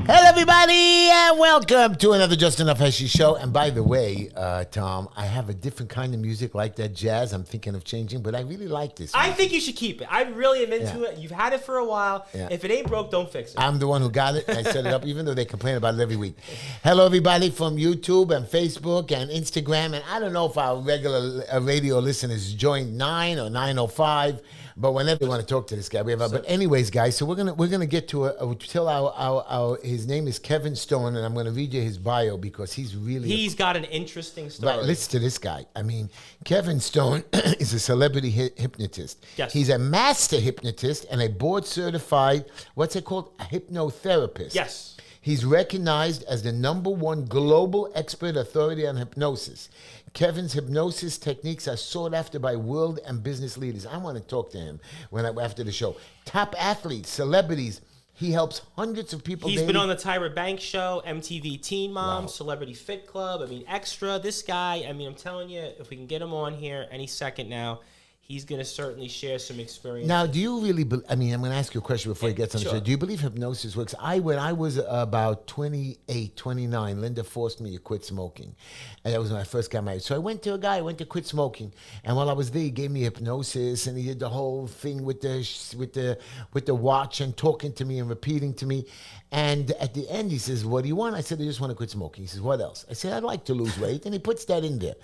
Hello, everybody, and welcome to another Just Enough HESHY Show. And by the way, Tom, I have a different kind of music like that jazz. I'm thinking of changing, but I really like this music. I think you should keep it. I really am into it. You've had it for a while. Yeah. If it ain't broke, don't fix it. I'm the one who got it, and I set it up, even though they complain about it every week. Hello, everybody from YouTube and Facebook and Instagram. And I don't know if our regular radio listeners joined 9 or 9:05. But whenever you want to talk to this guy, we have. But anyways, guys, so we're gonna get to his name is Kevin Stone, and I'm gonna read you his bio because he's got an interesting story. Right, listen to this guy. I mean, Kevin Stone is a celebrity hypnotist. Yes. He's a master hypnotist and a board certified, what's it called, a hypnotherapist. Yes. He's recognized as the #1 global expert authority on hypnosis. Kevin's hypnosis techniques are sought after by world and business leaders. I want to talk to him after the show. Top athletes, celebrities. He helps hundreds of people. He's been on the Tyra Banks show, MTV Teen Mom, Wow. Celebrity Fit Club. I mean, Extra. This guy, I mean, I'm telling you, if we can get him on here any second now, he's going to certainly share some experience. Now, do you really I'm going to ask you a question before he gets on the show. Do you believe hypnosis works? When I was about 28, 29, Linda forced me to quit smoking. And that was when I first got married. So I went to a guy, went to quit smoking. And while I was there, he gave me hypnosis, and he did the whole thing with the watch and talking to me and repeating to me. And at the end, he says, "What do you want?" I said, "I just want to quit smoking." He says, "What else?" I said, "I'd like to lose weight." And he puts that in there.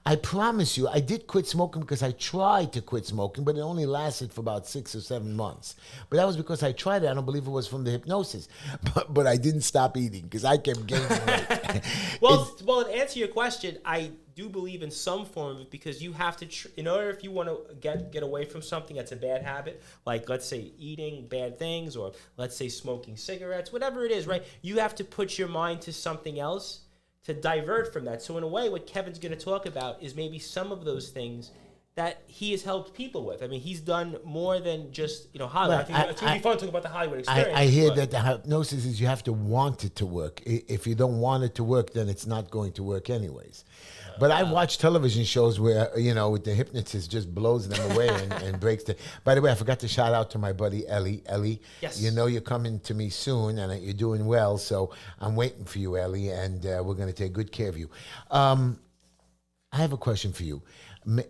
I promise you, I did quit smoking because I tried to quit smoking, but it only lasted for about 6 or 7 months. But that was because I tried it. I don't believe it was from the hypnosis. But I didn't stop eating because I kept gaining weight. Well, to answer your question, I do believe in some form of it because you have to, in order if you want to get away from something that's a bad habit, like let's say eating bad things or let's say smoking cigarettes, whatever it is, right? You have to put your mind to something else to divert from that. So in a way, what Kevin's going to talk about is maybe some of those things that he has helped people with. I mean, he's done more than just, Hollywood. I think it's going to be fun talking about the Hollywood experience. I hear that the hypnosis is you have to want it to work. If you don't want it to work, then it's not going to work anyways. But I watch television shows where, with the hypnotist just blows them away and breaks the... By the way, I forgot to shout out to my buddy, Ellie. Ellie, yes. You're coming to me soon, and you're doing well, so I'm waiting for you, Ellie, and we're going to take good care of you. I have a question for you.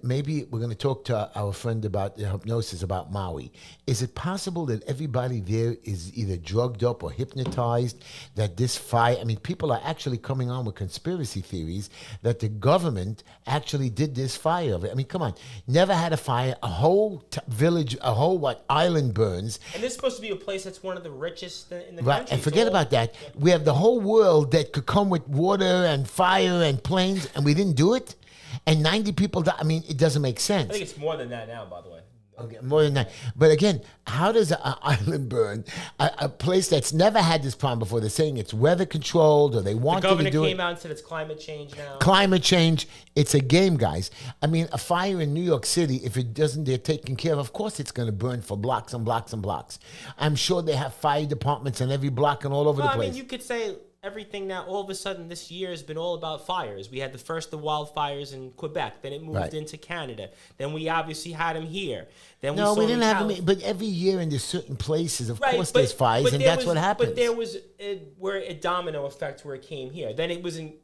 Maybe we're going to talk to our friend about the hypnosis about Maui. Is it possible that everybody there is either drugged up or hypnotized, that this fire... I mean, people are actually coming on with conspiracy theories that the government actually did this fire. I mean, come on. Never had a fire. A whole village, island burns. And this is supposed to be a place that's one of the richest in the country. Right, and forget about that. We have the whole world that could come with water and fire and planes, and we didn't do it? And 90 people died. I mean, it doesn't make sense. I think it's more than that now, by the way. Okay, more than that. But again, how does an island burn? A place that's never had this problem before. They're saying it's weather controlled, or they want to do it. The governor came out and said it's climate change now. Climate change. It's a game, guys. I mean, a fire in New York City, if it doesn't get taken care of course it's going to burn for blocks and blocks and blocks. I'm sure they have fire departments in every block and all over the place. I mean, you could say... everything now, all of a sudden, this year has been all about fires. We had the wildfires in Quebec. Then it moved into Canada. Then we obviously had them here. Then we didn't have them. But every year in certain places, of course, there's fires, and that's what happens. But there was a domino effect where it came here. Then it was in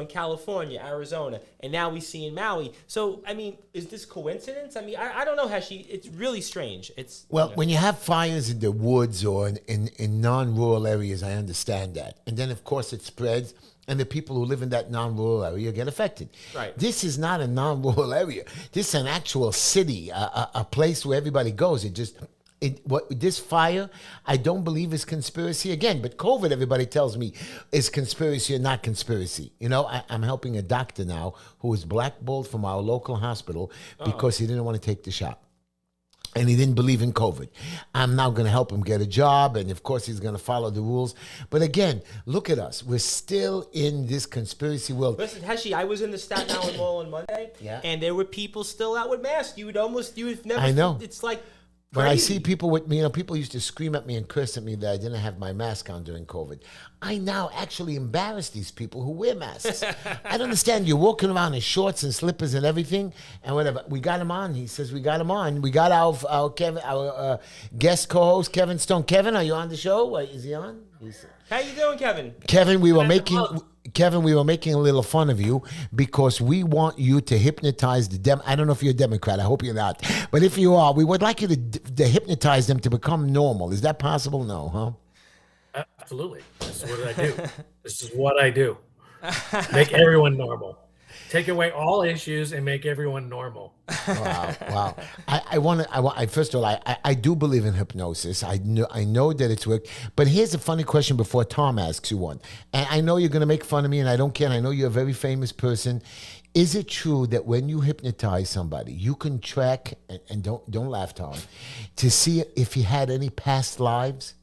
California, Arizona, and now we see in Maui. So, I mean, is this coincidence? I mean, I don't know, Heshi. It's really strange. When you have fires in the woods or in non-rural areas, I understand that. And then, of course, it spreads, and the people who live in that non-rural area get affected. Right. This is not a non-rural area. This is an actual city, a place where everybody goes. This fire, I don't believe is conspiracy again. But COVID, everybody tells me, is conspiracy or not conspiracy. I'm helping a doctor now who was blackballed from our local hospital because he didn't want to take the shot. And he didn't believe in COVID. I'm now going to help him get a job, and of course he's going to follow the rules. But again, look at us. We're still in this conspiracy world. Listen, Heshi, I was in the Staten Island Mall on Monday, and there were people still out with masks. You've never... I know. It's like... When I see people with me, people used to scream at me and curse at me that I didn't have my mask on during COVID. I now actually embarrass these people who wear masks. I don't understand. You're walking around in shorts and slippers and everything, and whatever. We got him on. He says we got him on. We got our guest co-host Kevin Stone. Kevin, are you on the show? Is he on? How you doing, Kevin? Kevin, we were making a little fun of you because we want you to hypnotize I don't know if you're a Democrat. I hope you're not. But if you are, we would like you to hypnotize them to become normal. Is that possible? No, huh? Absolutely. This is what I do. This is what I do. Make everyone normal. Take away all issues and make everyone normal. Wow. First of all, I do believe in hypnosis. I know that it's worked. But here's a funny question before Tom asks you one. And I know you're going to make fun of me, and I don't care. And I know you're a very famous person. Is it true that when you hypnotize somebody, you can track, and don't laugh, Tom, to see if he had any past lives?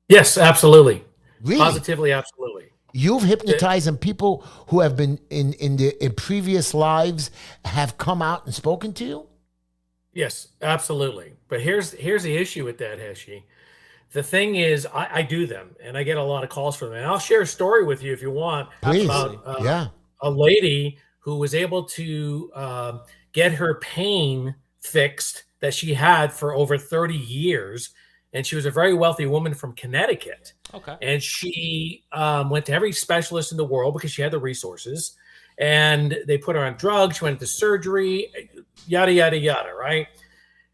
Yes, absolutely. Really? Positively, absolutely. You've hypnotized, and people who have been in previous lives have come out and spoken to you? Yes, absolutely. But here's the issue with that, Heshy. The thing is, I do them, and I get a lot of calls from them. And I'll share a story with you if you want. Please. About a lady who was able to get her pain fixed that she had for over 30 years. And she was a very wealthy woman from Connecticut. Okay. And she went to every specialist in the world because she had the resources. And they put her on drugs. She went into surgery, yada, yada, yada, right?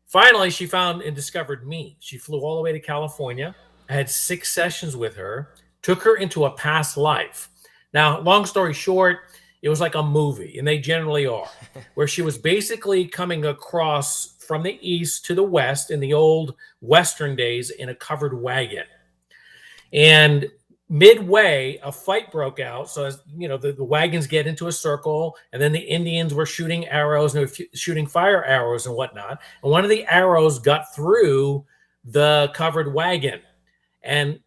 Finally, she found and discovered me. She flew all the way to California. I had 6 sessions with her, took her into a past life. Now, long story short, it was like a movie, and they generally are, where she was basically coming across from the east to the west in the old Western days in a covered wagon. And midway, a fight broke out. So, as you know, the wagons get into a circle, and then the Indians were shooting arrows, and they were shooting fire arrows and whatnot. And one of the arrows got through the covered wagon, and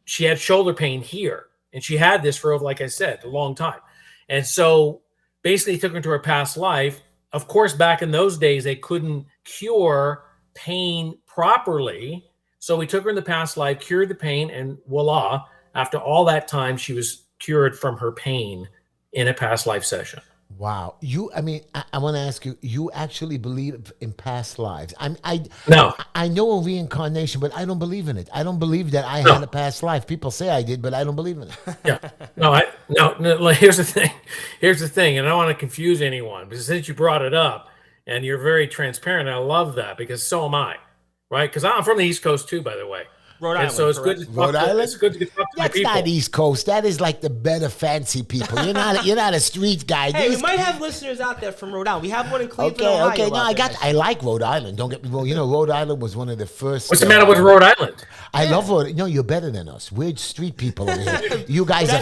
she had shoulder pain here. And she had this for, like I said, a long time. And so basically took her to her past life. Of course, back in those days, they couldn't cure pain properly. So we took her in the past life, cured the pain, and voila, after all that time, she was cured from her pain in a past life session. Wow. I want to ask you, you actually believe in past lives? No. I know a reincarnation, but I don't believe in it. I don't believe that I had a past life. People say I did, but I don't believe in it. Yeah. No, here's the thing. And I don't want to confuse anyone, but since you brought it up and you're very transparent, I love that because so am I, right? Because I'm from the East Coast too, by the way. Rhode Island. So it's good to talk to my people. That's not East Coast. That is like the better fancy people. You're not a street guy. Hey, we might have listeners out there from Rhode Island. We have one in Cleveland, Ohio. Okay. No, I like Rhode Island. Don't get me wrong. Rhode Island was one of the first. What's the matter with Rhode Island? I love Rhode. No, you're better than us. We're street people over here. You guys are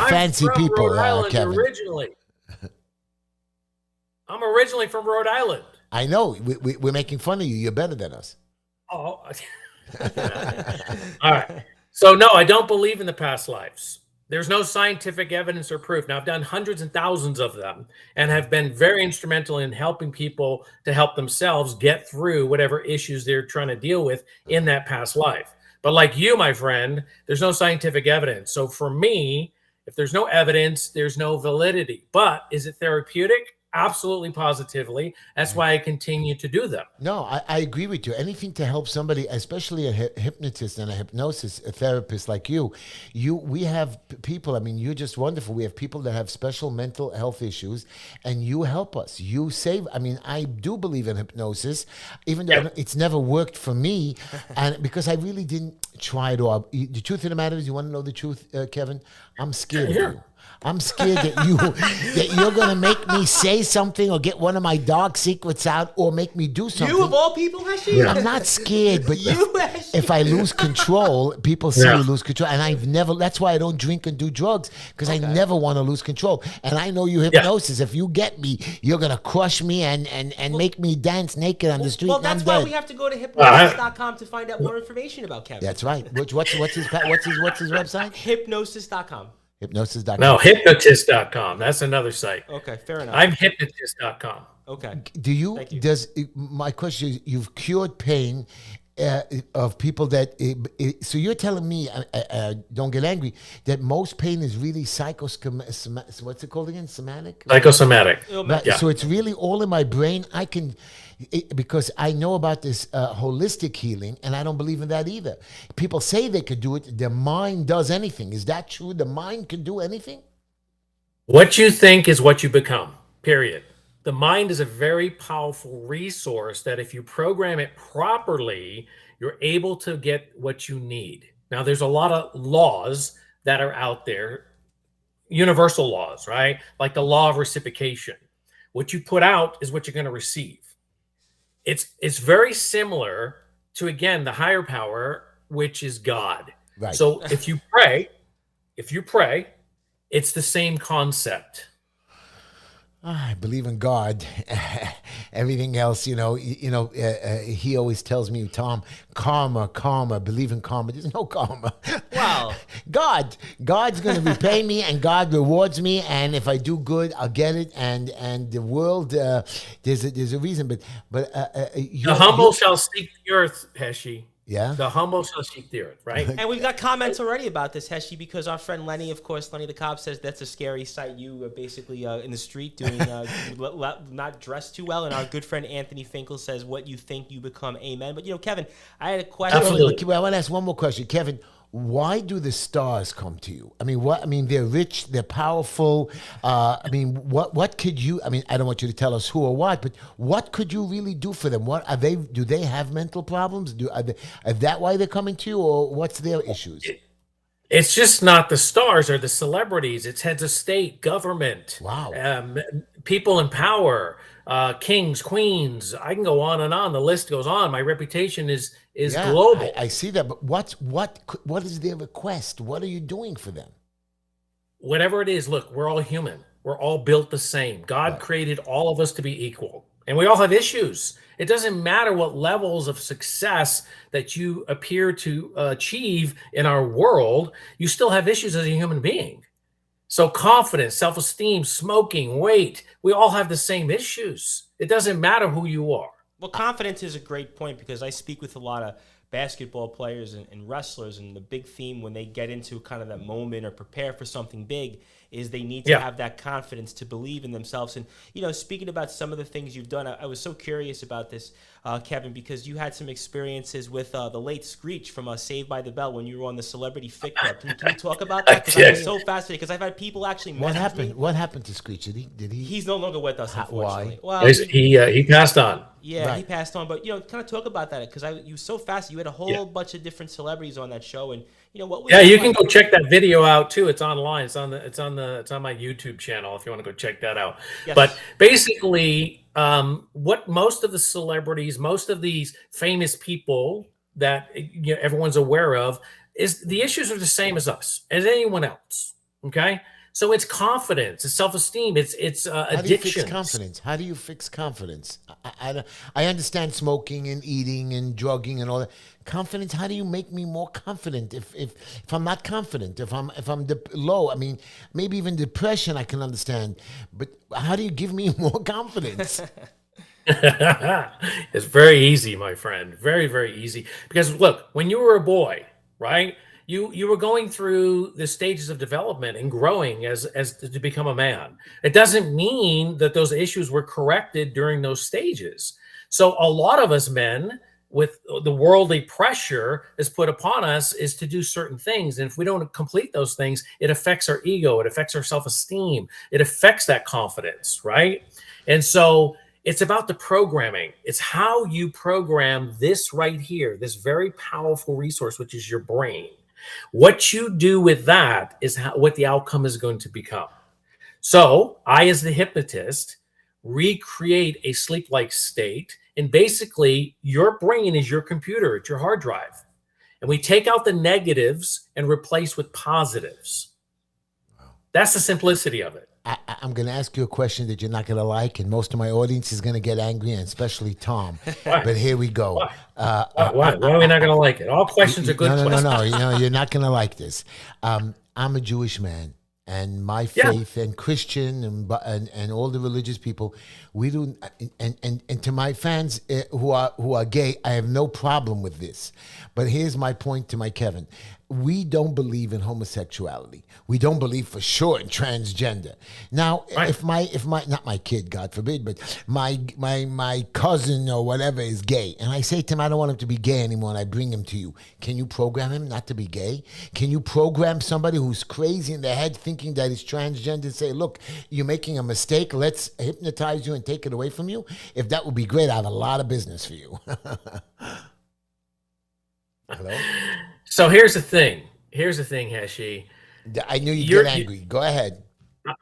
fancy people, Rhode Island Kevin. Originally, I'm originally from Rhode Island. I know. We're making fun of you. You're better than us. Oh. All right. So no, I don't believe in the past lives. There's no scientific evidence or proof. Now, I've done hundreds and thousands of them and have been very instrumental in helping people to help themselves get through whatever issues they're trying to deal with in that past life. But like you, my friend, there's no scientific evidence. So for me, if there's no evidence, there's no validity. But is it therapeutic? Absolutely, positively. That's why I continue to do them. No, I agree with you. Anything to help somebody, especially a hypnotist and a hypnosis therapist like you. We have people, you're just wonderful. We have people that have special mental health issues, and you help us. You save. I do believe in hypnosis, even though it's never worked for me, and because I really didn't try it all. The truth of the matter is, you want to know the truth, Kevin? I'm scared of you. I'm scared that you're going to make me say something or get one of my dark secrets out or make me do something. You of all people, Heshy? I'm not scared, but if I lose control, people say you lose control. And that's why I don't drink and do drugs, because I never want to lose control. And I know you hypnosis. If you get me, you're going to crush me and make me dance naked on the street. Well, that's why we have to go to hypnosis.com to find out more information about Kevin. That's right. What's his website? Hypnosis.com. Hypnosis.com. No, hypnotist.com. That's another site. Okay, fair enough. I'm hypnotist.com. Okay. Do you, Thank you. my question is, you've cured pain of people that, so you're telling me, don't get angry, that most pain is really what's it called again? Somatic? Psychosomatic. Right. Yeah. So it's really all in my brain. Because I know about this holistic healing, and I don't believe in that either. People say they could do it. Their mind does anything. Is that true? The mind can do anything? What you think is what you become, period. The mind is a very powerful resource that if you program it properly, you're able to get what you need. Now, there's a lot of laws that are out there, universal laws, right? Like the law of reciprocation. What you put out is what you're going to receive. It's very similar to, again, the higher power, which is God. Right. So if you pray, it's the same concept. I believe in God. Everything else, he always tells me, Tom, karma, believe in karma. There's no karma. Wow. God's going to repay me, and God rewards me. And if I do good, I'll get it. And the world, there's a reason. But the humble shall seek the earth, Heshi. Yeah. The humble shall seek the earth, right? And we've got comments already about this, Heshi, because our friend Lenny, of course, Lenny the Cop, says that's a scary sight. You are basically in the street doing not dressed too well. And our good friend Anthony Finkel says, what you think you become, amen. But, Kevin, I had a question. Absolutely. I want to ask one more question. Kevin, why do the stars come to you? They're rich, they're powerful. What could you, I don't want you to tell us who or what, but what could you really do for them? Do they have mental problems? Is that why they're coming to you, or what's their issues? It's just not the stars or the celebrities. It's heads of state, government. Wow. People in power, kings, queens. I can go on and on. The list goes on. My reputation is global. I see that, but what is their request? What are you doing for them? Whatever it is, look, we're all human. We're all built the same. God created all of us to be equal, and we all have issues. It doesn't matter what levels of success that you appear to achieve in our world, you still have issues as a human being. So confidence, self-esteem, smoking, weight, we all have the same issues. It doesn't matter who you are. Well, confidence is a great point, because I speak with a lot of basketball players and wrestlers, and the big theme when they get into kind of that moment or prepare for something big is they need to have that confidence to believe in themselves. And, speaking about some of the things you've done, I was so curious about this, Kevin, because you had some experiences with the late Screech from Saved by the Bell when you were on the Celebrity Fit Club. Can you talk about that? Because I was so fascinated, because I've had people actually message me. What happened to Screech? Did he? He's no longer with us, unfortunately. Why? Well, he passed on. Yeah, he passed on. But, kind of talk about that, because you were so fast. You had a whole bunch of different celebrities on that show, and what was you can go check that video out too. It's online. It's on my YouTube channel if you want to go check that out. Yes. But basically, what most of the celebrities, most of these famous people that everyone's aware of, is the issues are the same as us, as anyone else. Okay. So it's confidence, it's self-esteem, it's addiction. How do you fix confidence? How do you fix confidence? I understand smoking and eating and drugging and all that. Confidence. How do you make me more confident? If I'm not confident, if I'm low, maybe even depression I can understand. But how do you give me more confidence? It's very easy, my friend. Very, very easy. Because look, when you were a boy, right? You were going through the stages of development and growing as to become a man. It doesn't mean that those issues were corrected during those stages. So a lot of us men, with the worldly pressure is put upon us, is to do certain things. And if we don't complete those things, it affects our ego. It affects our self-esteem. It affects that confidence, right? And so it's about the programming. It's how you program this right here, this very powerful resource, which is your brain. What you do with that is what the outcome is going to become. So I, as the hypnotist, recreate a sleep-like state. And basically, your brain is your computer. It's your hard drive. And we take out the negatives and replace with positives. That's the simplicity of it. I'm going to ask you a question that you're not going to like, and most of my audience is going to get angry, and especially Tom. But here we go. Why are we not going to like it? All questions are good questions. No. You're not going to like this. I'm a Jewish man. and my Yeah. faith and Christian and all the religious people, we do. And to my fans who are gay, I have no problem with this. But here's my point to my Kevin: we don't believe in homosexuality. We don't believe for sure in transgender. Now, Right. if my not my kid, God forbid, but my cousin or whatever is gay, and I say to him, I don't want him to be gay anymore, and I bring him to you, can you program him not to be gay? Can you program somebody who's crazy in their head thinking that he's transgender and say, look, you're making a mistake, let's hypnotize you and take it away from you? If that would be great, I have a lot of business for you. Hello? So here's the thing. Here's the thing, Heshy. I knew you'd You're- get angry. Go ahead.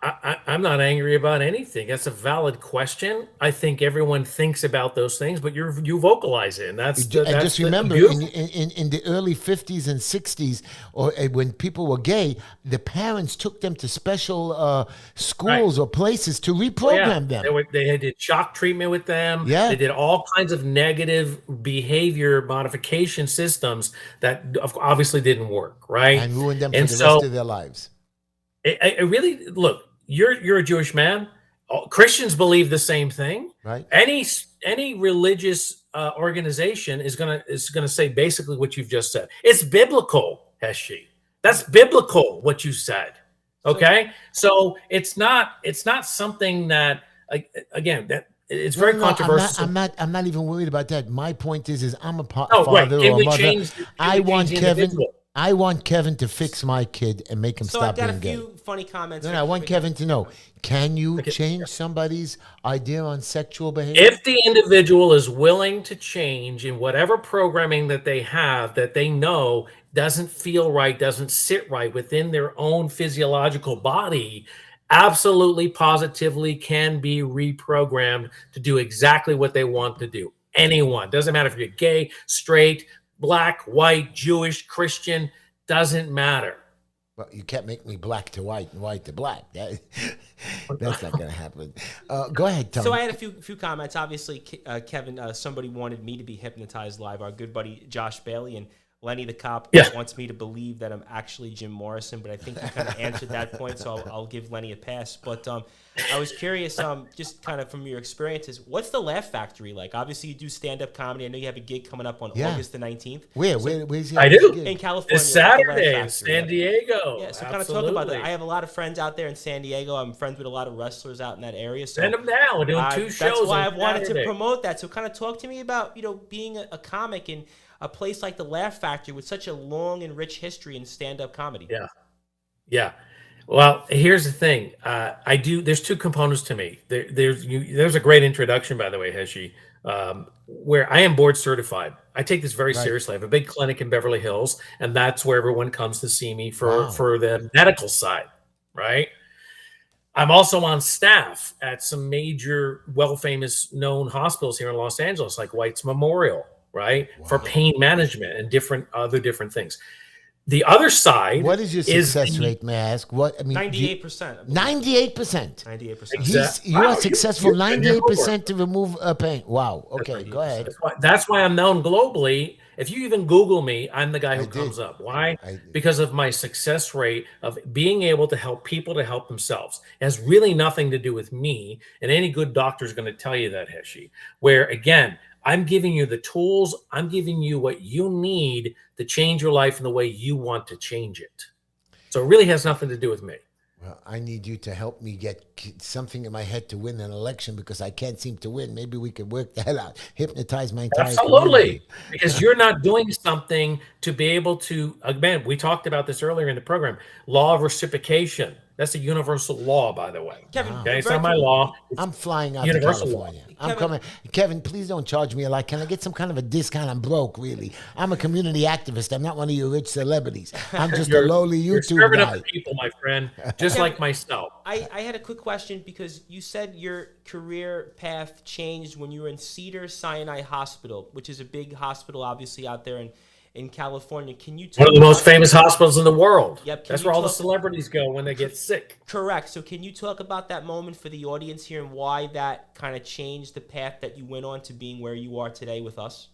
I'm not angry about anything. That's a valid question. I think everyone thinks about those things, but you vocalize it, and that's Just remember, beautiful. in the early 50s and 60s, or when people were gay, the parents took them to special schools or places to reprogram them. They did shock treatment with them. Yeah. They did all kinds of negative behavior modification systems that obviously didn't work, right? And ruined them for And the so- rest of their lives. I really look. You're a Jewish man. Christians believe the same thing. Right. Any religious organization is gonna say basically what you've just said. It's biblical, Heshy. That's biblical what you said. Okay, so it's not something that again that it's very controversial. I'm not even worried about that. My point is I'm a Oh, right. father Can or we mother. change? I want the Kevin. individual? I want Kevin to fix my kid and make him So stop I've got a being gay. few funny comments. No, I want Kevin to know. Can you change somebody's idea on sexual behavior? If the individual is willing to change in whatever programming that they have that they know doesn't feel right, doesn't sit right within their own physiological body, absolutely positively can be reprogrammed to do exactly what they want to do. Anyone, doesn't matter if you're gay, straight, black, white, Jewish, Christian, doesn't matter. Well, you can't make me black to white and white to black. That's not going to happen. Go ahead, Tom. So I had a few comments. Obviously, Kevin, somebody wanted me to be hypnotized live. Our good buddy Josh Bailey and Lenny the cop wants me to believe that I'm actually Jim Morrison, but I think you kind of answered that point, so I'll give Lenny a pass. But I was curious, just kind of from your experiences, what's the Laugh Factory like? Obviously, you do stand-up comedy. I know you have a gig coming up on August the 19th. Where's he? I do. In California. It's Saturday at the Laugh in Factory. San Diego. Yeah, so kind of talk about that. I have a lot of friends out there in San Diego. I'm friends with a lot of wrestlers out in that area. So Send them down. We're doing 2 shows. That's why I on wanted Saturday. to promote that. So kind of talk to me about, being a comic in a place like the Laugh Factory with such a long and rich history in stand-up comedy. Yeah. Well, here's the thing. There's 2 components to me. There's a great introduction, by the way, Heshy, where I am board certified. I take this very seriously. I have a big clinic in Beverly Hills, and that's where everyone comes to see me for the medical side, right? I'm also on staff at some major, well-famous known hospitals here in Los Angeles, like White's Memorial, right? For pain management and different things. The other side. What is your success rate, may I ask? 98%. 98%. 98%. You are successful 98% to remove pain. Wow. Okay, go ahead. That's why I'm known globally. If you even Google me, I'm the guy who comes up. Why? Because of my success rate of being able to help people to help themselves. It has really nothing to do with me, and any good doctor is going to tell you that, Heshy. Where, again, I'm giving you the tools. I'm giving you what you need to change your life in the way you want to change it. So it really has nothing to do with me. Well, I need you to help me get something in my head to win an election because I can't seem to win. Maybe we could work that out. Hypnotize my entire Absolutely. community. Because you're not doing something to be able to, again, we talked about this earlier in the program, law of reciprocation. That's a universal law, by the way. Kevin, okay, it's not my law. I'm flying out Universal to California. law. I'm coming. Kevin, please don't charge me a lot. Can I get some kind of a discount? I'm broke, really. I'm a community activist. I'm not one of your rich celebrities. I'm just a lowly You're YouTube serving guy. up the people, my friend, just like myself. I had a quick question because you said your career path changed when you were in Cedars-Sinai Hospital, which is a big hospital, obviously, out there in California. Can you talk One of the most about- famous hospitals in the world. Yep. That's where all the celebrities go when they get sick. Correct. So can you talk about that moment for the audience here and why that kind of changed the path that you went on to being where you are today with us?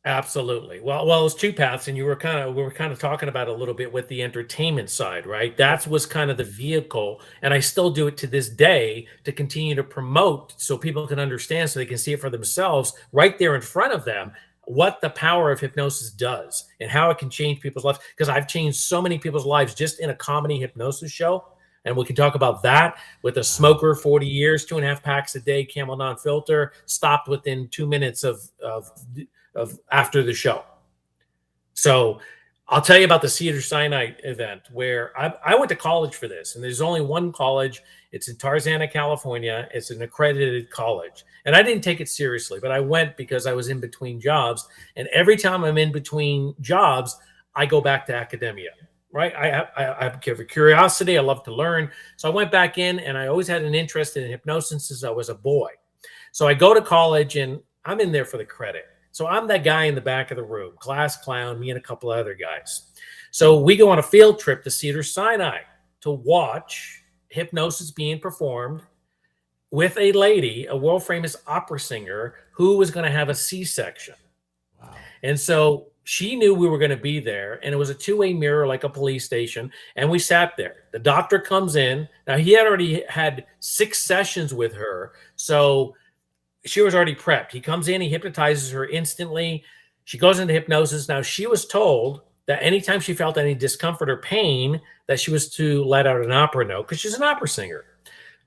Absolutely. Well, it's two paths, and we were kind of talking about it a little bit with the entertainment side, right? That was kind of the vehicle, and I still do it to this day to continue to promote so people can understand, so they can see it for themselves right there in front of them, what the power of hypnosis does and how it can change people's lives. Because I've changed so many people's lives just in a comedy hypnosis show. And we can talk about that with a smoker, 40 years, 2.5 packs a day, Camel non-filter, stopped within 2 minutes of after the show. So I'll tell you about the Cedars-Sinai event where I went to college for this, and there's only one college. It's in Tarzana, California. It's an accredited college. And I didn't take it seriously, but I went because I was in between jobs. And every time I'm in between jobs, I go back to academia, right? I have a curiosity. I love to learn. So I went back in, and I always had an interest in hypnosis since I was a boy. So I go to college, and I'm in there for the credit. So I'm that guy in the back of the room, class clown, me and a couple of other guys. So we go on a field trip to Cedars-Sinai to watch hypnosis being performed with a lady, a world famous opera singer, who was going to have a C-section. Wow. And so she knew we were going to be there, and it was a two-way mirror like a police station, and we sat there. The doctor comes in. Now, he had already had 6 sessions with her, so she was already prepped. He comes in, he hypnotizes her instantly. She goes into hypnosis. Now, she was told that anytime she felt any discomfort or pain, that she was to let out an opera note, because she's an opera singer.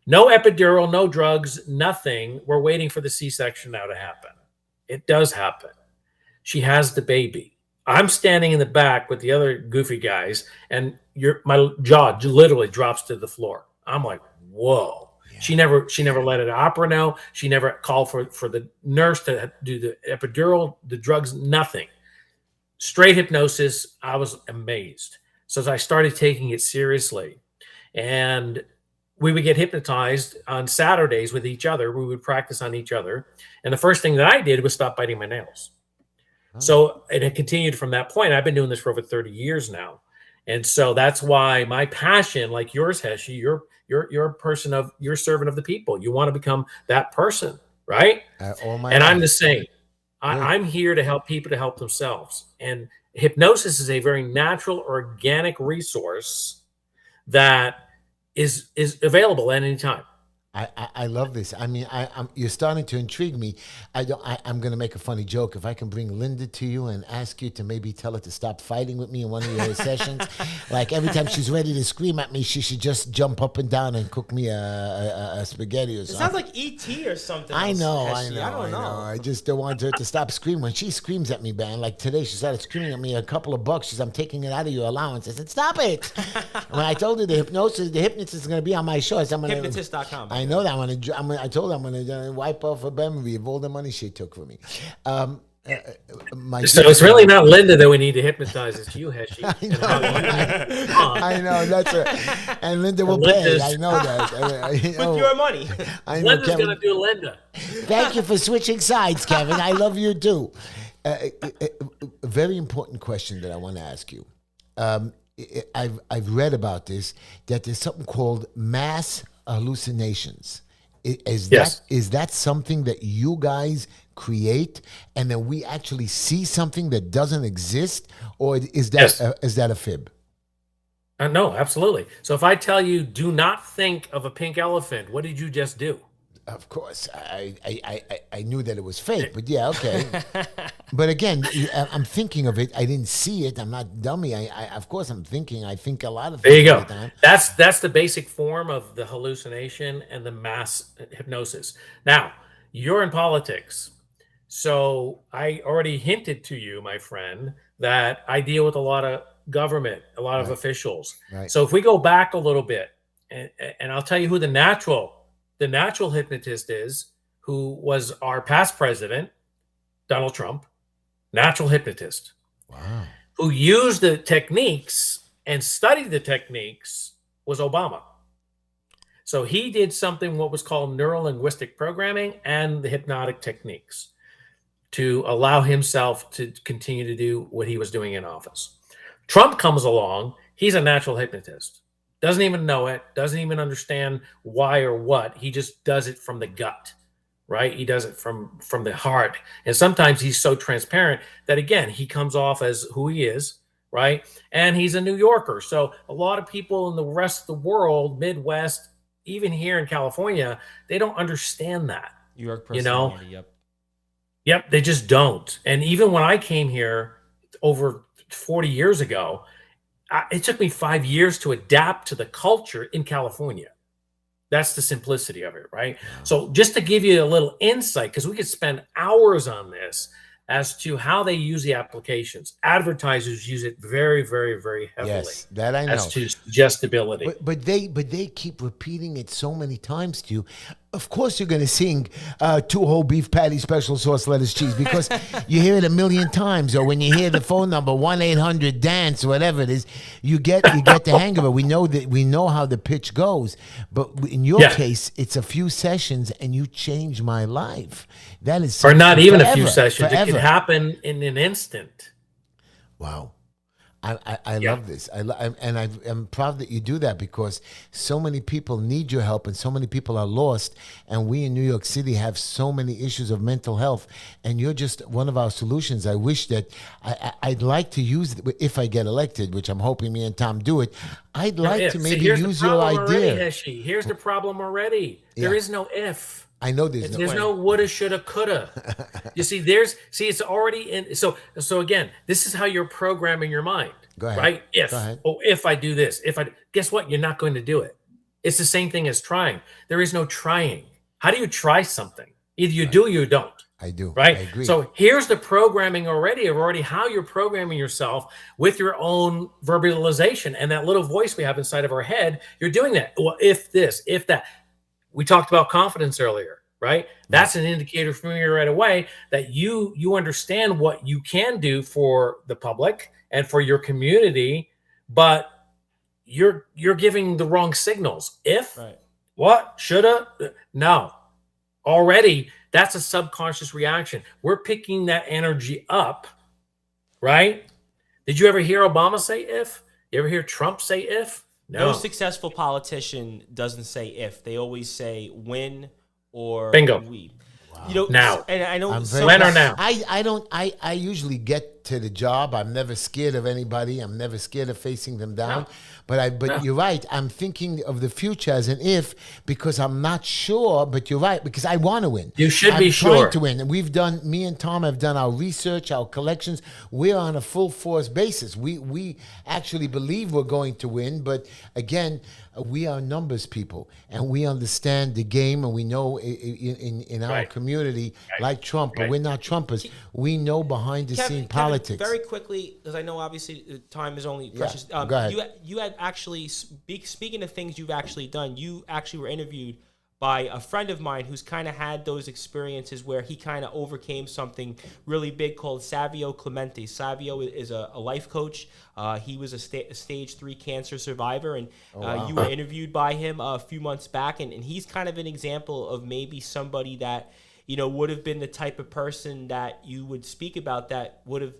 No epidural, no drugs, nothing. We're waiting for the C-section now to happen. It does happen. She has the baby. I'm standing in the back with the other goofy guys, and my jaw literally drops to the floor. I'm like, whoa. Yeah. She never let an opera know. She never called for the nurse to do the epidural, the drugs, nothing. Straight hypnosis. I was amazed. So as I started taking it seriously, and we would get hypnotized on Saturdays with each other. We would practice on each other. And the first thing that I did was stop biting my nails. Oh. So it continued from that point. I've been doing this for over 30 years now. And so that's why my passion, like yours, Heshy, you're a person of, you're a servant of the people. You want to become that person, right? I'm the same. I'm here to help people to help themselves. And hypnosis is a very natural, organic resource that is available at any time. I love this. I mean, you're starting to intrigue me. I'm going to make a funny joke. If I can bring Linda to you and ask you to maybe tell her to stop fighting with me in one of your sessions, like every time she's ready to scream at me, she should just jump up and down and cook me a spaghetti or something. It sounds like E.T. or something. I know. I don't know. I just don't want her to stop screaming. When she screams at me, man, like today, she started screaming at me a couple of bucks. She said, I'm taking it out of your allowance. I said, stop it. When I told her the hypnotist is going to be on my show. I said, Hypnotist.com. I know that. I told her I'm going to wipe off her memory of all the money she took from me. So it's really not Linda that we need to hypnotize. It's you, Heshy. I know. That's it. And Linda will pay. I know that. With your money. I know, Linda's going to do Linda. Thank you for switching sides, Kevin. I love you too. A very important question that I want to ask you. I've read about this, that there's something called mass hallucinations. Is that something that you guys create, and then we actually see something that doesn't exist, or is that a fib? No, absolutely. So if I tell you, do not think of a pink elephant, what did you just do? Of course, I knew that it was fake, but yeah, okay. But again, I'm thinking of it. I didn't see it. I'm not dummy. Of course, I'm thinking. I think a lot of things. There you go. Like that's the basic form of the hallucination and the mass hypnosis. Now, you're in politics, so I already hinted to you, my friend, that I deal with a lot of government, a lot of officials. Right. So if we go back a little bit, and I'll tell you who the natural hypnotist is, who was our past president, Donald Trump, natural hypnotist. Wow. Who used the techniques and studied the techniques was Obama. So he did something what was called neuro-linguistic programming and the hypnotic techniques to allow himself to continue to do what he was doing in office. Trump comes along, he's a natural hypnotist. Doesn't even know it, doesn't even understand why or what. He just does it from the gut. right? He does it from the heart. And sometimes he's so transparent that, again, he comes off as who he is, right? And he's a New Yorker. So a lot of people in the rest of the world, Midwest, even here in California, they don't understand that. New York you know? personality, yep. Yep, they just don't. And even when I came here over 40 years ago, it took me 5 years to adapt to the culture in California. That's the simplicity of it, right? Yeah. So just to give you a little insight, because we could spend hours on this as to how they use the applications. Advertisers use it very, very, very heavily. Yes, that I know. As to suggestibility. But they keep repeating it so many times to you. Of course, you're going to sing 2 whole beef patty, special sauce, lettuce, cheese, because you hear it a million times. Or when you hear the phone number 1-800-DANCE, whatever it is, you get the hang of it. We know how the pitch goes. But in your case, it's a few sessions, and you change my life. That is or not even forever, a few sessions. Forever. It can happen in an instant. Wow. I love this. I'm proud that you do that, because so many people need your help and so many people are lost. And we in New York City have so many issues of mental health. And you're just one of our solutions. I wish that I'd like to use, if I get elected, which I'm hoping me and Tom do it, I'd like to maybe use your idea. Already, here's the problem already. There is no if. I know there's no woulda, shoulda, coulda. You see, it's already in. So again, this is how you're programming your mind. Go ahead. Right? If I do this, guess what? You're not going to do it. It's the same thing as trying. There is no trying. How do you try something? Either you do or you don't. I do. Right? I agree. So here's the programming already how you're programming yourself with your own verbalization and that little voice we have inside of our head. You're doing that. Well, if this, if that. We talked about confidence earlier, right? That's an indicator for me right away that you understand what you can do for the public and for your community, but you're giving the wrong signals. If, what, shoulda, no. Already, that's a subconscious reaction. We're picking that energy up, right? Did you ever hear Obama say if? You ever hear Trump say if? No successful politician doesn't say if. They always say when or bingo. We. Wow. You know, now. And I know when or now. I usually get to the job. I'm never scared of anybody. I'm never scared of facing them down. No. But you're right. I'm thinking of the future as an if, because I'm not sure. But you're right, because I want to win. You should be sure. I'm trying to win. And me and Tom have done our research, our collections. We're on a full force basis. We actually believe we're going to win. But again, we are numbers people, and we understand the game, and we know in our community, like Trump, but we're not Trumpers. We know behind the scene politics. Very quickly, because I know obviously time is only precious. Go ahead. You had actually, speaking of things you've actually done, you actually were interviewed by a friend of mine who's kind of had those experiences where he kind of overcame something really big called Savio Clemente. Savio is a life coach. He was a stage 3 cancer survivor, and you were interviewed by him a few months back, and he's kind of an example of maybe somebody that, would have been the type of person that you would speak about that would have,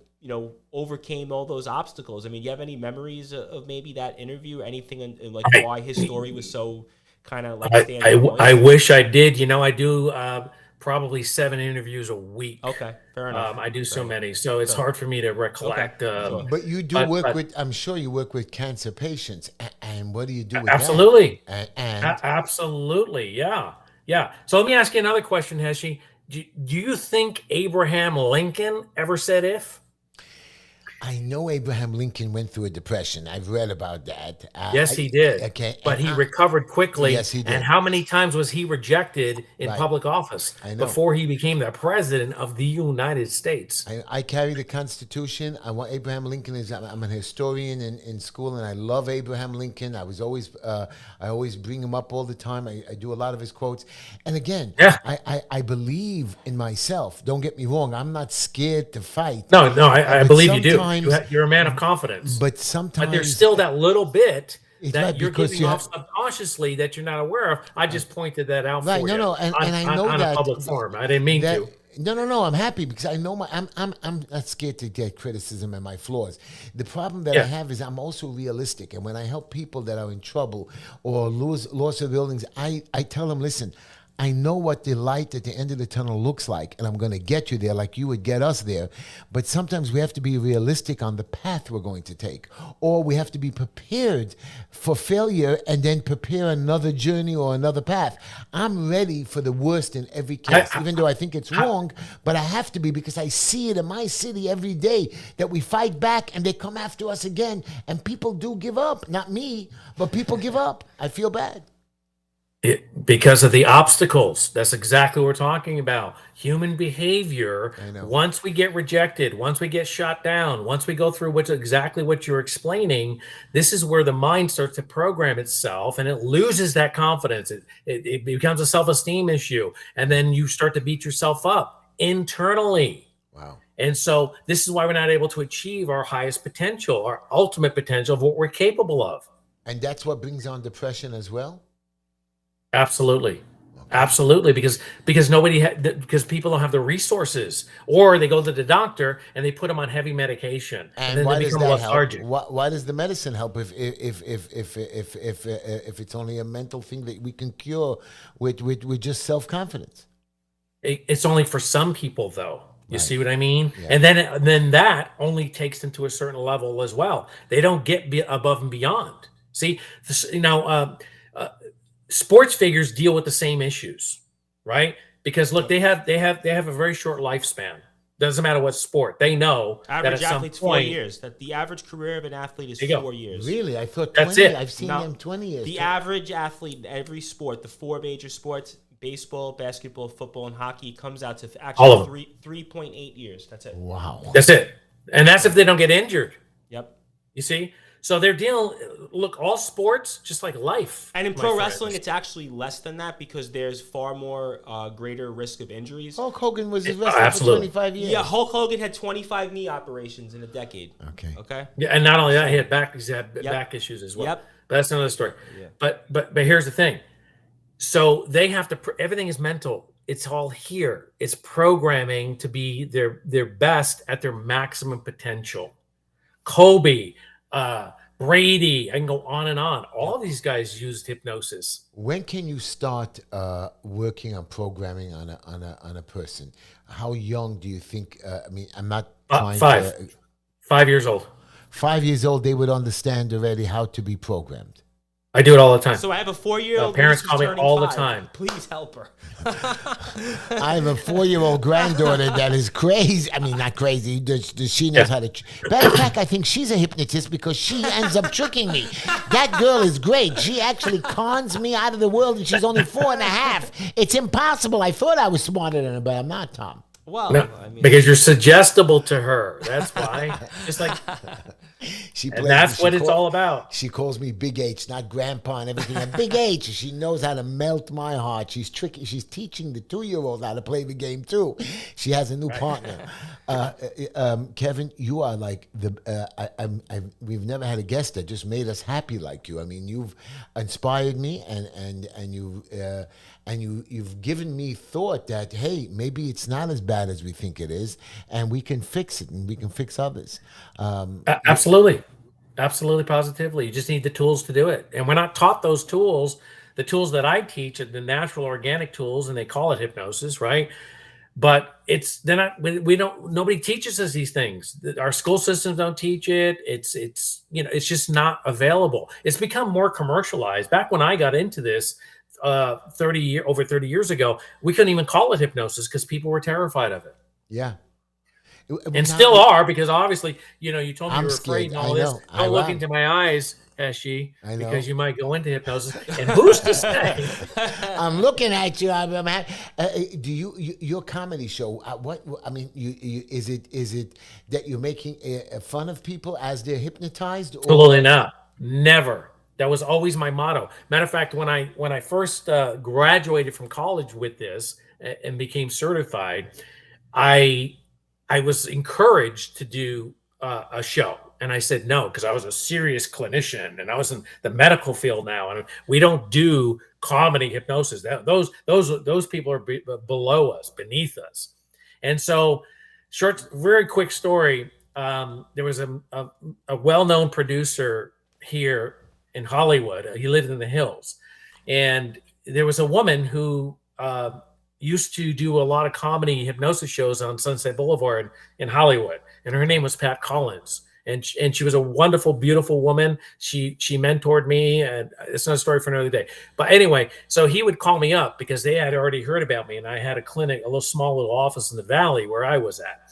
overcame all those obstacles. I mean, do you have any memories of maybe that interview or anything in like why his story was so kind of like I wish I did. I do probably 7 interviews a week. Okay, fair enough. I do so many, so it's hard for me to recollect. Okay. But you do work with, I'm sure you work with cancer patients. And what do you do with absolutely. that? Absolutely, yeah. So let me ask you another question, Heshi. Do you think Abraham Lincoln ever said if? I know Abraham Lincoln went through a depression. I've read about that. Yes, he did. Okay, but he recovered quickly. Yes, he did. And how many times was he rejected in public office before he became the president of the United States? I carry the Constitution. I want Abraham Lincoln. I'm an historian in school, and I love Abraham Lincoln. I always bring him up all the time. I do a lot of his quotes. And again, I believe in myself. Don't get me wrong. I'm not scared to fight. No, I believe you do. You're a man of confidence. But sometimes... But there's still that little bit It's that right, you're because giving off subconsciously that you're not aware of. I just pointed that out for you. And I know on that a public forum. I didn't mean to. No. I'm happy because I know I'm not scared to get criticism and my flaws. The problem that I have is I'm also realistic, and when I help people that are in trouble or loss of buildings, I tell them, listen, I know what the light at the end of the tunnel looks like, and I'm going to get you there like you would get us there. But sometimes we have to be realistic on the path we're going to take, or we have to be prepared for failure and then prepare another journey or another path. I'm ready for the worst in every case, even though I think it's wrong, but I have to be, because I see it in my city every day that we fight back and they come after us again, and people do give up. Not me, but people give up. I feel bad. Because of the obstacles. That's exactly what we're talking about. Human behavior. Once we get rejected, once we get shot down, once we go through exactly what you're explaining, this is where the mind starts to program itself, and it loses that confidence. It becomes a self-esteem issue, and then you start to beat yourself up internally. Wow. And so this is why we're not able to achieve our highest potential, our ultimate potential of what we're capable of. And that's what brings on depression as well? Absolutely. Absolutely. Because because people don't have the resources, or they go to the doctor and they put them on heavy medication, and then why they does become that lethargic. help? Why does the medicine help if it's only a mental thing that we can cure with just self-confidence? It's only for some people, though. You see what I mean? Yeah. And then that only takes them to a certain level as well. They don't get above and beyond. See, sports figures deal with the same issues, right? Because look, they have a very short lifespan. Doesn't matter what sport. They know average that at athlete's some point, 4 years. That the average career of an athlete is 4 years. Really? I thought 20. That's it. I've seen them 20 years. The average athlete in every sport, the 4 major sports, baseball, basketball, football, and hockey, comes out to actually 3.8 years. That's it. Wow. That's it. And that's if they don't get injured. Yep. You see? So they're dealing, look, all sports, just like life. And in pro wrestling, it's actually less than that, because there's far more greater risk of injuries. Hulk Hogan was his wrestler for 25 years. Yeah, Hulk Hogan had 25 knee operations in a decade. Okay. Yeah, and not only that, he had back issues as well. Yep. But that's another story. Yeah. But here's the thing. So they have to, everything is mental. It's all here. It's programming to be their best at their maximum potential. Kobe, Brady, I can go on and on. All these guys used hypnosis. When can you start working on programming on a person? How young do you think? I mean, I'm not trying 5 years old. 5 years old, they would understand already how to be programmed. I do it all the time. So I have a 4-year-old. Parents call me all the time. Please help her. I have a 4-year-old granddaughter that is crazy. I mean, not crazy. She knows how to. Matter of fact, I think she's a hypnotist because she ends up tricking me. That girl is great. She actually cons me out of the world, and she's only 4.5. It's impossible. I thought I was smarter than her, but I'm not, Tom. Well, no, I mean, because you're suggestible to her. That's why. Just like. And that's what it's all about. She calls me Big H, not Grandpa and everything. I'm Big H. She knows how to melt my heart. She's tricky. She's teaching the 2-year-old how to play the game too. She has a new partner. Kevin, you are like we've never had a guest that just made us happy like you. I mean, you've inspired me, and you've given me thought that, hey, maybe it's not as bad as we think it is, and we can fix it, and we can fix others. Absolutely. Absolutely, positively. You just need the tools to do it. And we're not taught those tools. The tools that I teach are the natural organic tools, and they call it hypnosis, right? But nobody teaches us these things. Our school systems don't teach it. It's just not available. It's become more commercialized. Back when I got into this over 30 years ago, we couldn't even call it hypnosis because people were terrified of it. Yeah. And still are, because obviously, you told me you were afraid and all this. I Don't look into my eyes, HESHY, because you might go into hypnosis. And who's to say? I'm looking at you. Do your comedy show? Is it that you're making fun of people as they're hypnotized? Or? Absolutely not. Never. That was always my motto. Matter of fact, when I first graduated from college with this and became certified, I was encouraged to do a show, and I said no, because I was a serious clinician and I was in the medical field now, and we don't do comedy hypnosis. Those people are below us, beneath us. And so, very quick story. There was a well-known producer here in Hollywood. He lived in the hills, and there was a woman who used to do a lot of comedy hypnosis shows on Sunset Boulevard in Hollywood, and her name was Pat Collins. And she was a wonderful, beautiful woman. She mentored me, and it's not a story for another day. But anyway, so he would call me up because they had already heard about me, and I had a clinic, a small little office in the Valley where I was at.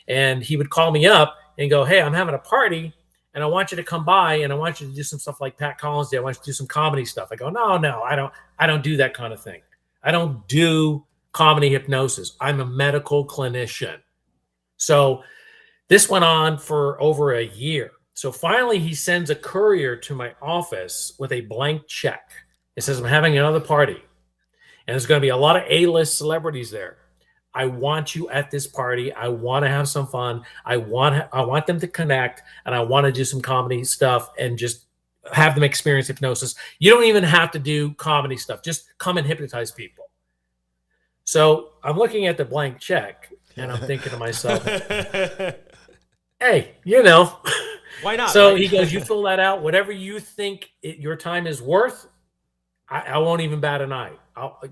And he would call me up and go, "Hey, I'm having a party, and I want you to come by, and I want you to do some stuff like Pat Collins did. I want you to do some comedy stuff." I go, "No, I don't do that kind of thing. I don't do comedy hypnosis. I'm a medical clinician." So this went on for over a year. So finally, he sends a courier to my office with a blank check. It says, "I'm having another party, and there's going to be a lot of A-list celebrities there. I want you at this party. I want to have some fun. I want them to connect, and I want to do some comedy stuff and just have them experience hypnosis. You don't even have to do comedy stuff. Just come and hypnotize people." So I'm looking at the blank check, and I'm thinking to myself, hey, why not? So right? he goes, "You fill that out. Whatever you think your time is worth, I won't even bat an eye.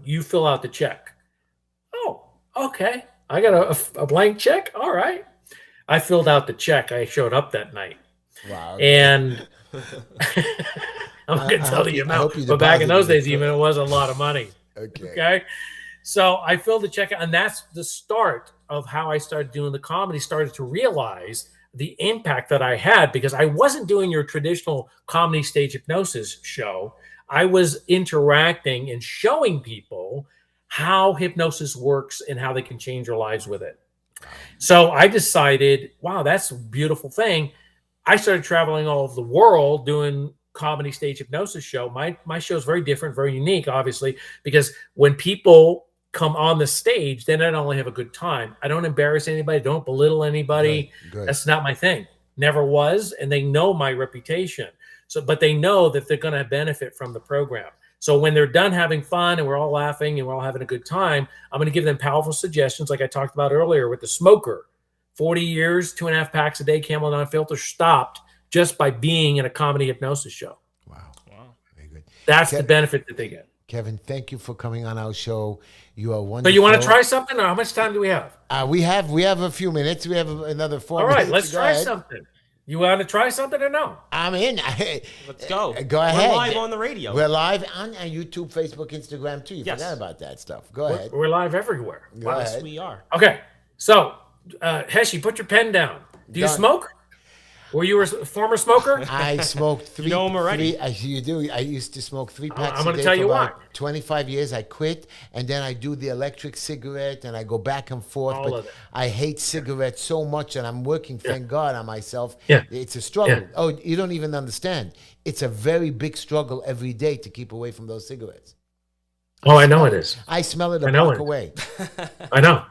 You fill out the check." Oh, okay. I got a blank check. All right. I filled out the check. I showed up that night. Wow. And I'm not going to tell the amount, but back in those days, even it was a lot of money. Okay. So I filled the check out, and that's the start of how I started doing the comedy, started to realize the impact that I had, because I wasn't doing your traditional comedy stage hypnosis show. I was interacting and showing people how hypnosis works and how they can change their lives with it. So I decided, wow, that's a beautiful thing. I started traveling all over the world doing comedy stage hypnosis show. My show is very different, very unique, obviously, because when people come on the stage, they not only have a good time. I don't embarrass anybody, don't belittle anybody. Good. That's not my thing. Never was, and they know my reputation. So, but they know that they're going to benefit from the program. So when they're done having fun and we're all laughing and we're all having a good time, I'm going to give them powerful suggestions, like I talked about earlier with the smoker. 40 years, 2.5 packs a day, Camel non-filter, stopped just by being in a comedy hypnosis show. Wow. Very good. That's the benefit that they get. Kevin, thank you for coming on our show. You are wonderful. So you want to try something, or how much time do we have? We have a few minutes. We have another 4 minutes. All right, let's try something. You want to try something or no? I'm in. Let's go. Go ahead. We're live on the radio. We're live on YouTube, Facebook, Instagram too. You forgot about that stuff. Go ahead. We're live everywhere. Yes, we are. Okay, so Heshy, put your pen down. Do you smoke? Were you a former smoker? I smoked three. You know him already. You do. I used to smoke 3 packs I'm a going day to tell for you about why. 25 years. I quit, and then I do the electric cigarette, and I go back and forth. All but of it. I hate cigarettes so much, and I'm working, thank God, on myself. Yeah. It's a struggle. Yeah. Oh, you don't even understand. It's a very big struggle every day to keep away from those cigarettes. Oh, I know it is. I smell it a block away. I know.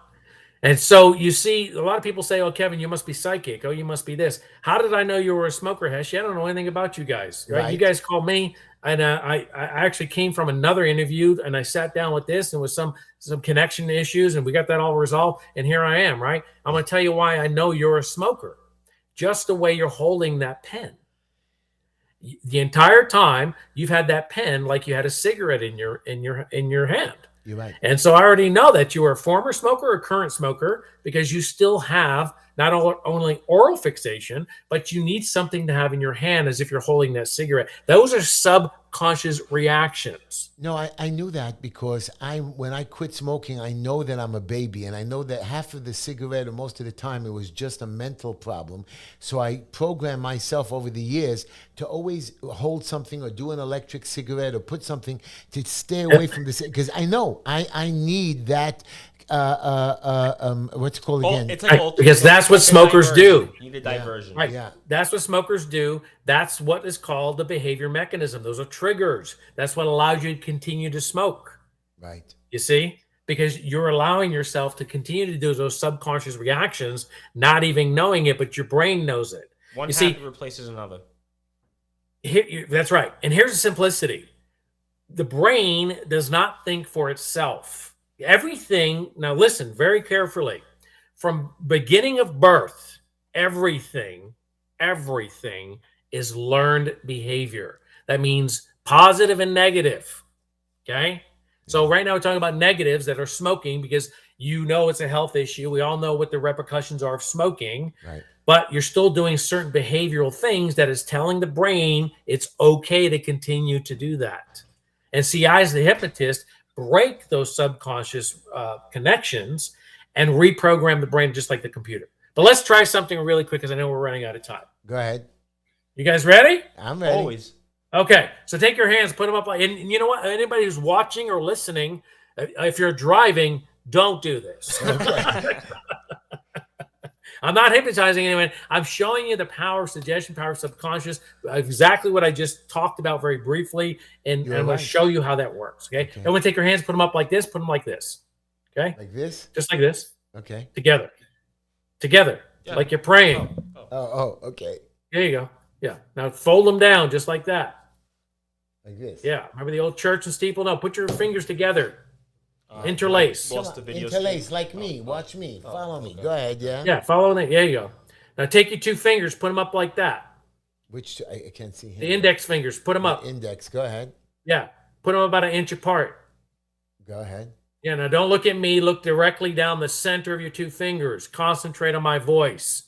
And so you see, a lot of people say, "Oh, Kevin, you must be psychic. Oh, you must be this." How did I know you were a smoker, Heshy? I don't know anything about you guys. Right? You guys called me, and I actually came from another interview, and I sat down with this, and with some connection issues, and we got that all resolved. And here I am, right? I'm going to tell you why I know you're a smoker. Just the way you're holding that pen. The entire time you've had that pen like you had a cigarette in your hand. You're right. And so I already know that you are a former smoker or current smoker, because you still have not only oral fixation, but you need something to have in your hand as if you're holding that cigarette. Those are subconscious reactions. No, I knew that because when I quit smoking, I know that I'm a baby, and I know that half of the cigarette, or most of the time, it was just a mental problem. So I programmed myself over the years to always hold something or do an electric cigarette or put something to stay away from this, because I know I need that. What's it called again? It's like because that's what smokers do. You need a diversion. Right. Yeah. That's what smokers do. That's what is called the behavior mechanism. Those are triggers. That's what allows you to continue to smoke. Right. You see? Because you're allowing yourself to continue to do those subconscious reactions, not even knowing it, but your brain knows it. One habit replaces another. That's right. And here's the simplicity. The brain does not think for itself. Everything, now listen very carefully, from beginning of birth, everything is learned behavior. That means positive and negative, okay? So right now we're talking about negatives that are smoking because you know it's a health issue. We all know what the repercussions are of smoking. Right. But you're still doing certain behavioral things that is telling the brain it's okay to continue to do that. And see, I, as the hypnotist, break those subconscious connections and reprogram the brain just like the computer. But let's try something really quick because I know we're running out of time. Go ahead. You guys ready? I'm ready. Always. Okay. So take your hands, put them up. And you know what? Anybody who's watching or listening, if you're driving, don't do this. Okay. I'm not hypnotizing anyone. I'm showing you the power of suggestion, power of subconscious, exactly what I just talked about very briefly. And I'm going to show you how that works. Okay. Everyone take your hands, put them up like this, put them like this. Okay. Like this? Just like this. Okay. Together. Together. Yeah. Like you're praying. Oh, okay. There you go. Yeah. Now fold them down just like that. Like this. Yeah. Remember the old church and steeple? No, put your fingers together. Interlace. Interlace like me. Watch me. Follow me. Go ahead. Yeah. Yeah. Follow me. There you go. Now take your two fingers, put them up like that. Which two? I can't see him. The index fingers, put them up. Index. Go ahead. Yeah. Put them about 1 inch apart. Go ahead. Yeah. Now don't look at me. Look directly down the center of your two fingers. Concentrate on my voice.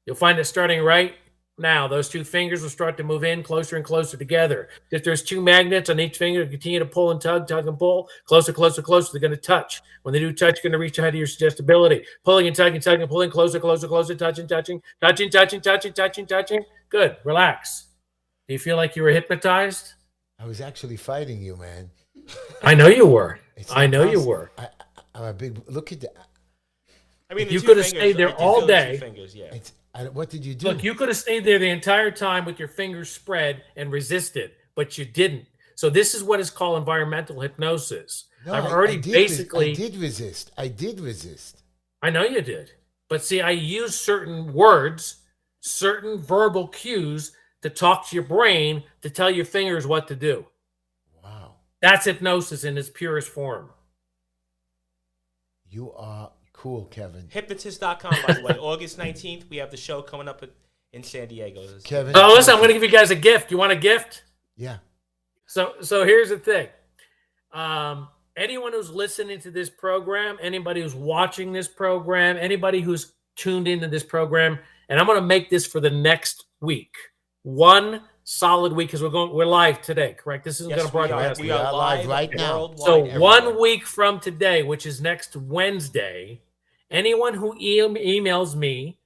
You'll find it starting right now. Those two fingers will start to move in closer and closer together. If there's two magnets on each finger, continue to pull and tug and pull. Closer, closer, closer. They're going to touch. When they do touch, you're going to reach out to your suggestibility. Pulling and tugging, pulling closer, closer, closer, touching. Good. Relax. Do you feel like you were hypnotized? I was actually fighting you, man. I know you were. You were. I'm a big. Look at that. I mean, you could have stayed there all day. Fingers, yeah. What did you do? Look, you could have stayed there the entire time with your fingers spread and resisted, but you didn't. So this is what is called environmental hypnosis. No, I did resist. I did resist. I know you did. But see, I used certain words, certain verbal cues to talk to your brain to tell your fingers what to do. Wow. That's hypnosis in its purest form. You are cool, Kevin. Hypnotist.com, by the way. August 19th, we have the show coming up in San Diego. Kevin. Oh, listen, I'm going to give you guys a gift. You want a gift? Yeah. So here's the thing. Anyone who's listening to this program, anybody who's watching this program, anybody who's tuned into this program, and I'm going to make this for the next week. One solid week because we're live today, correct? This isn't going to broadcast. We are live right now. So 1 week from today, which is next Wednesday, anyone who emails me,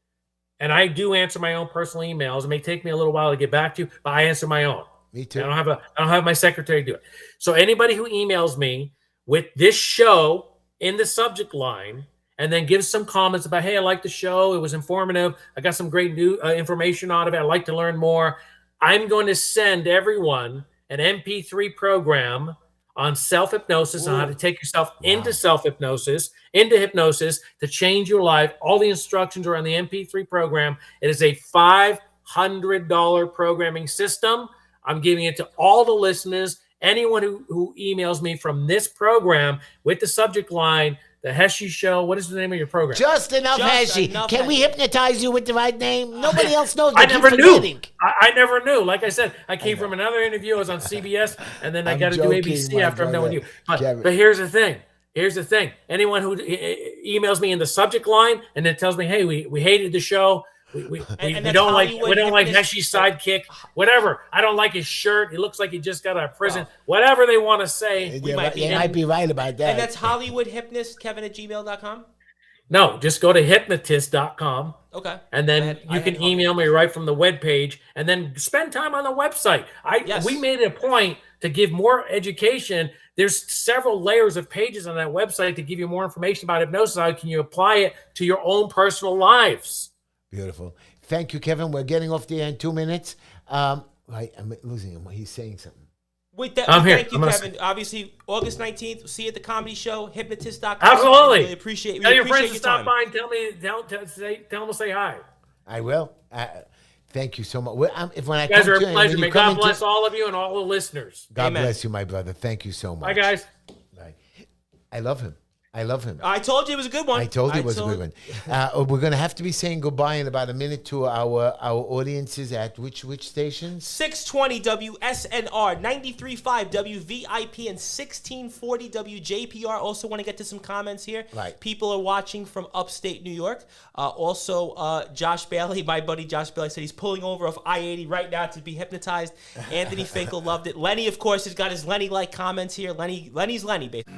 and I do answer my own personal emails. It may take me a little while to get back to you, but I answer my own. Me too. I don't have my secretary do it. So anybody who emails me with this show in the subject line, and then gives some comments about, hey, I like the show. It was informative. I got some great new information out of it. I'd like to learn more. I'm going to send everyone an MP3 program on self-hypnosis, on how to take yourself into self-hypnosis, into hypnosis to change your life. All the instructions are on the MP3 program. It is a $500 programming system. I'm giving it to all the listeners, anyone who emails me from this program with the subject line, The HESHY Show. What is the name of your program? Just Enough HESHY. Can we hypnotize you with the right name? Nobody else knows. I never knew. I never knew. Like I said, I came from another interview. I was on CBS, and then I got to do ABC after I'm done with you. But here's the thing. Anyone who emails me in the subject line and then tells me, hey, we hated the show. We don't like Heshy's sidekick. Whatever. I don't like his shirt. He looks like he just got out of prison. Whatever they want to say. They might be right about that. And that's Hollywood Hypnotist Kevin at gmail.com? No, just go to hypnotist.com. Okay. And then you can email me right from the webpage and then spend time on the website. We made it a point to give more education. There's several layers of pages on that website to give you more information about hypnosis. How can you apply it to your own personal lives? Beautiful. Thank you, Kevin. We're getting off the air in 2 minutes. I'm losing him. He's saying something. Thank you, Kevin. Obviously, August 19th, see you at the comedy show, hypnotist.com. Absolutely. Really appreciate Tell your friends to time. stop by and tell them to say hi. I will. Thank you so much. You guys are a pleasure. May God bless all of you and all the listeners. God bless you, my brother. Thank you so much. Bye, guys. Bye. I love him. I love him. I told you it was a good one. I told you it was a good one. We're going to have to be saying goodbye in about a minute to our audiences at which stations? 620 WSNR, 93.5 WVIP, and 1640 WJPR. Also want to get to some comments here. Right. People are watching from upstate New York. Also, Josh Bailey, my buddy Josh Bailey, said he's pulling over off I-80 right now to be hypnotized. Anthony Finkel loved it. Lenny, of course, has got his Lenny-like comments here. Lenny's Lenny, basically.